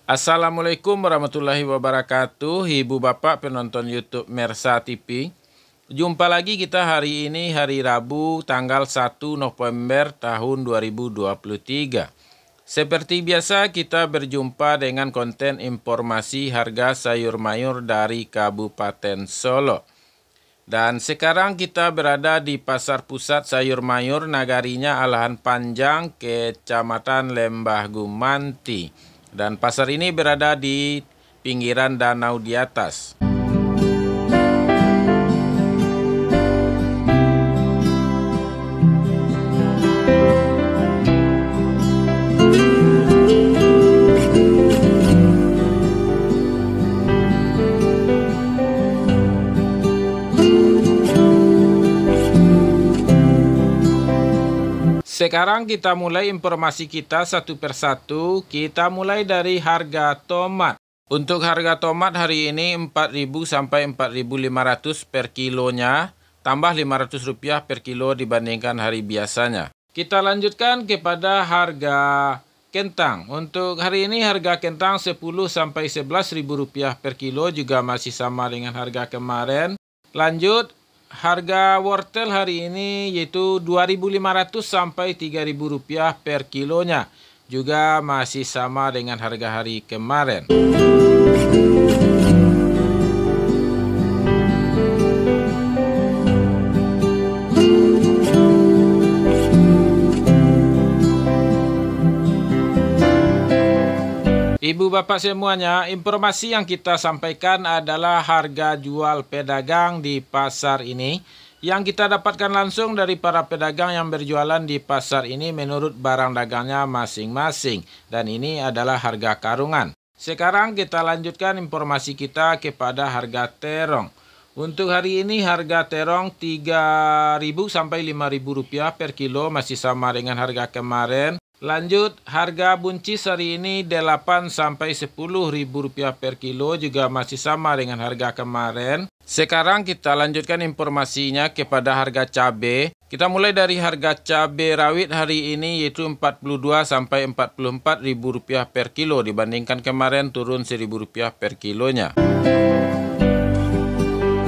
Assalamualaikum warahmatullahi wabarakatuh, Ibu Bapak penonton YouTube Mersa TV. Jumpa lagi kita hari ini, hari Rabu, tanggal 1 November tahun 2023. Seperti biasa kita berjumpa dengan konten informasi harga sayur mayur dari Kabupaten Solo. Dan sekarang kita berada di Pasar Pusat Sayur Mayur Nagarinya Alahan Panjang, Kecamatan Lembah Gumanti. Dan pasar ini berada di pinggiran danau di atas. Sekarang kita mulai informasi kita satu persatu. Kita mulai dari harga tomat. Untuk harga tomat hari ini 4.000 sampai 4.500 per kilonya, tambah Rp500 per kilo dibandingkan hari biasanya. Kita lanjutkan kepada harga kentang. Untuk hari ini harga kentang 10 sampai 11.000 rupiah per kilo, juga masih sama dengan harga kemarin. Lanjut, harga wortel hari ini yaitu 2.500 sampai 3.000 rupiah per kilonya. Juga masih sama dengan harga hari kemarin. Ibu bapak semuanya, informasi yang kita sampaikan adalah harga jual pedagang di pasar ini yang kita dapatkan langsung dari para pedagang yang berjualan di pasar ini menurut barang dagangnya masing-masing, dan ini adalah harga karungan. Sekarang kita lanjutkan informasi kita kepada harga terong. Untuk hari ini harga terong 3.000 sampai 5.000 rupiah per kilo, masih sama dengan harga kemarin. Lanjut, harga buncis hari ini 8 sampai 10.000 rupiah per kilo, juga masih sama dengan harga kemarin. Sekarang kita lanjutkan informasinya kepada harga cabai. Kita mulai dari harga cabai rawit hari ini yaitu 42 sampai 44.000 rupiah per kilo, dibandingkan kemarin turun 1.000 rupiah per kilonya.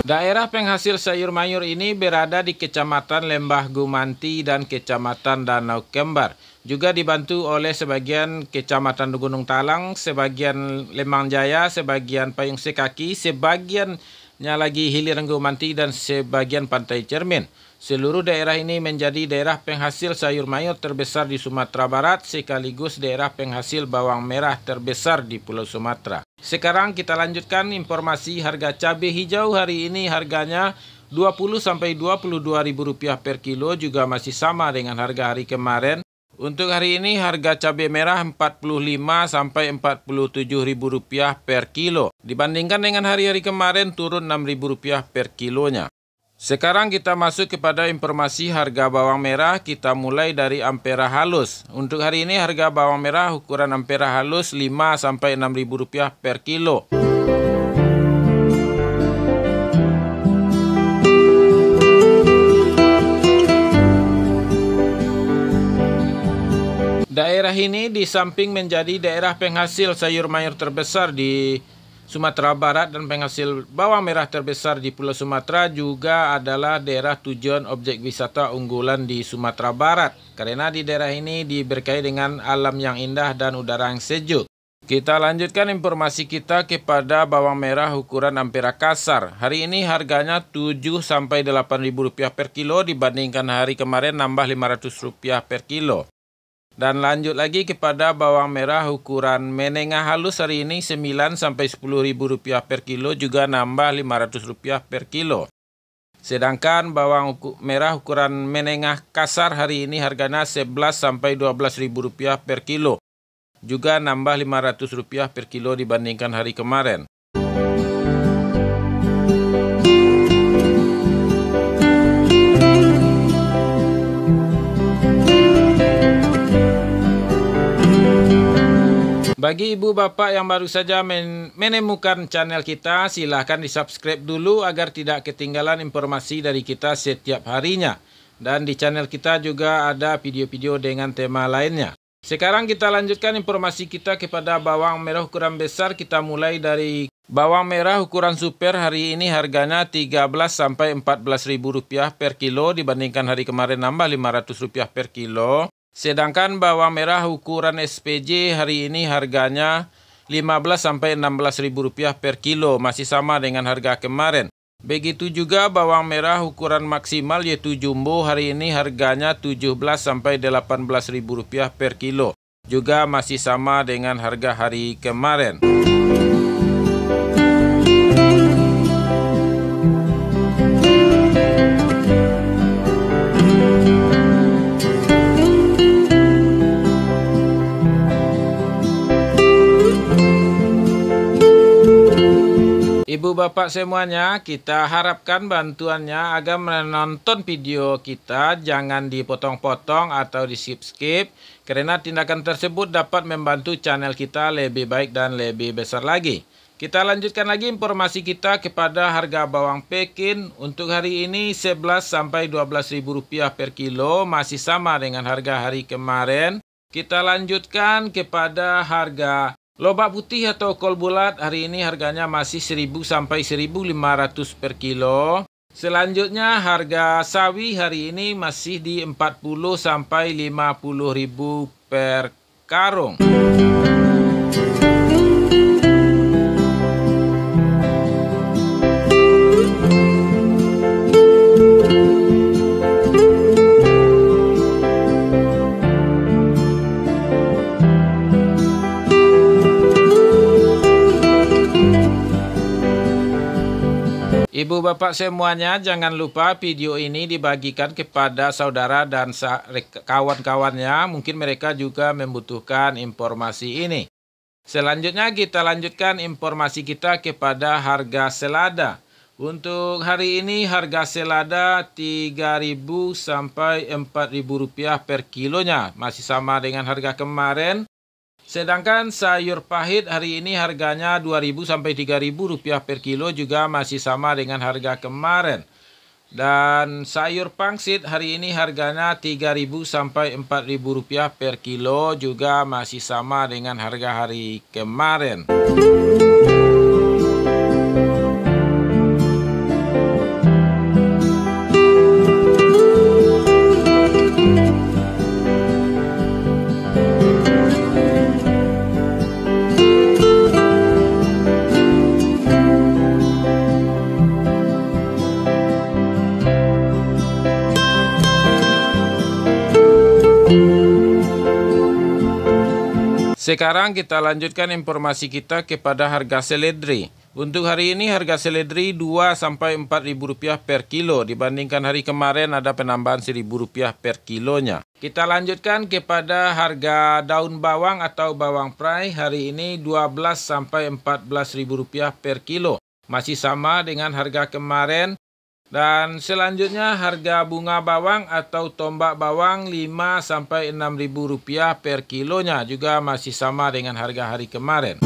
Daerah penghasil sayur mayur ini berada di Kecamatan Lembah Gumanti dan Kecamatan Danau Kembar. Juga dibantu oleh sebagian Kecamatan Gunung Talang, sebagian Lemang Jaya, sebagian Payung Sekaki, sebagiannya lagi Hilir Gumanti, dan sebagian Pantai Cermin. Seluruh daerah ini menjadi daerah penghasil sayur mayur terbesar di Sumatera Barat, sekaligus daerah penghasil bawang merah terbesar di Pulau Sumatera. Sekarang kita lanjutkan informasi harga cabai hijau hari ini, harganya 20 sampai 22.000 rupiah per kilo, juga masih sama dengan harga hari kemarin. Untuk hari ini harga cabai merah 45 sampai 47.000 rupiah per kilo. Dibandingkan dengan hari-hari kemarin turun 6.000 rupiah per kilonya. Sekarang kita masuk kepada informasi harga bawang merah. Kita mulai dari ampera halus. Untuk hari ini harga bawang merah ukuran ampera halus 5 sampai 6.000 rupiah per kilo. Daerah ini di samping menjadi daerah penghasil sayur mayur terbesar di Sumatera Barat dan penghasil bawang merah terbesar di Pulau Sumatera, juga adalah daerah tujuan objek wisata unggulan di Sumatera Barat. Karena di daerah ini diberkahi dengan alam yang indah dan udara yang sejuk. Kita lanjutkan informasi kita kepada bawang merah ukuran ampera kasar. Hari ini harganya 7 sampai 8.000 rupiah per kilo, dibandingkan hari kemarin nambah 500 rupiah per kilo. Dan lanjut lagi kepada bawang merah ukuran menengah halus hari ini 9 sampai 10.000 rupiah per kilo, juga nambah 500 rupiah per kilo. Sedangkan bawang merah ukuran menengah kasar hari ini harganya 11 sampai 12.000 rupiah per kilo, juga nambah 500 rupiah per kilo dibandingkan hari kemarin. Bagi ibu bapak yang baru saja menemukan channel kita, silahkan di-subscribe dulu agar tidak ketinggalan informasi dari kita setiap harinya. Dan di channel kita juga ada video-video dengan tema lainnya. Sekarang kita lanjutkan informasi kita kepada bawang merah ukuran besar. Kita mulai dari bawang merah ukuran super. Hari ini harganya 13 sampai 14 ribu rupiah per kilo, dibandingkan hari kemarin nambah 500 rupiah per kilo. Sedangkan bawang merah ukuran SPJ hari ini harganya 15 sampai 16 ribu rupiah per kilo, masih sama dengan harga kemarin. Begitu juga bawang merah ukuran maksimal yaitu jumbo, hari ini harganya 17 sampai 18 ribu rupiah per kilo, juga masih sama dengan harga hari kemarin. Ibu bapak semuanya, kita harapkan bantuannya agar menonton video kita jangan dipotong-potong atau di skip-skip, karena tindakan tersebut dapat membantu channel kita lebih baik dan lebih besar lagi. Kita lanjutkan lagi informasi kita kepada harga bawang Pekin. Untuk hari ini 11 sampai 12 ribu rupiah per kilo, masih sama dengan harga hari kemarin. Kita lanjutkan kepada harga lobak putih atau kol bulat. Hari ini harganya masih 1000 sampai 1500 per kilo. Selanjutnya harga sawi hari ini masih di 40 sampai 50 ribu per karung. Ibu bapak semuanya, jangan lupa video ini dibagikan kepada saudara dan kawan-kawannya. Mungkin mereka juga membutuhkan informasi ini. Selanjutnya kita lanjutkan informasi kita kepada harga selada. Untuk hari ini harga selada 3.000 sampai 4.000 rupiah per kilonya, masih sama dengan harga kemarin. Sedangkan sayur pahit hari ini harganya 2.000 sampai 3.000 rupiah per kilo, juga masih sama dengan harga kemarin. Dan sayur pangsit hari ini harganya 3.000 sampai 4.000 rupiah per kilo, juga masih sama dengan harga hari kemarin. Sekarang kita lanjutkan informasi kita kepada harga seledri. Untuk hari ini harga seledri 2 sampai 4 ribu rupiah per kilo, dibandingkan hari kemarin ada penambahan 1.000 rupiah per kilonya. Kita lanjutkan kepada harga daun bawang atau bawang prai. Hari ini 12 sampai 14 ribu rupiah per kilo, masih sama dengan harga kemarin. Dan selanjutnya harga bunga bawang atau tombak bawang 5 sampai 6 ribu rupiah per kilonya, juga masih sama dengan harga hari kemarin.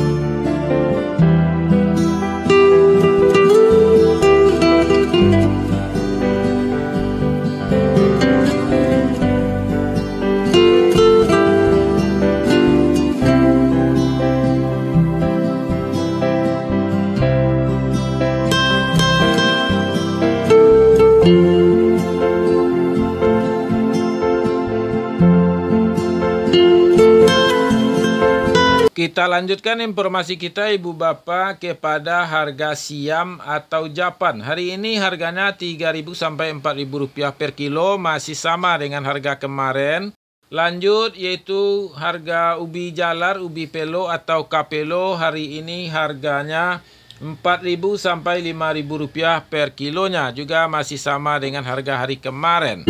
Kita lanjutkan informasi kita ibu bapak kepada harga siam atau Japan. Hari ini harganya 3.000 sampai 4.000 rupiah per kilo, masih sama dengan harga kemarin. Lanjut yaitu harga ubi jalar, ubi pelo atau kapelo. Hari ini harganya 4.000 sampai 5.000 rupiah per kilonya, juga masih sama dengan harga hari kemarin.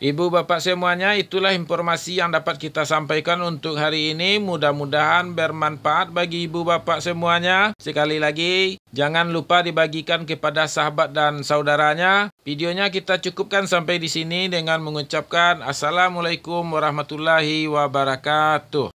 Ibu bapak semuanya, itulah informasi yang dapat kita sampaikan untuk hari ini. Mudah-mudahan bermanfaat bagi ibu bapak semuanya. Sekali lagi, jangan lupa dibagikan kepada sahabat dan saudaranya. Videonya kita cukupkan sampai di sini dengan mengucapkan Assalamualaikum warahmatullahi wabarakatuh.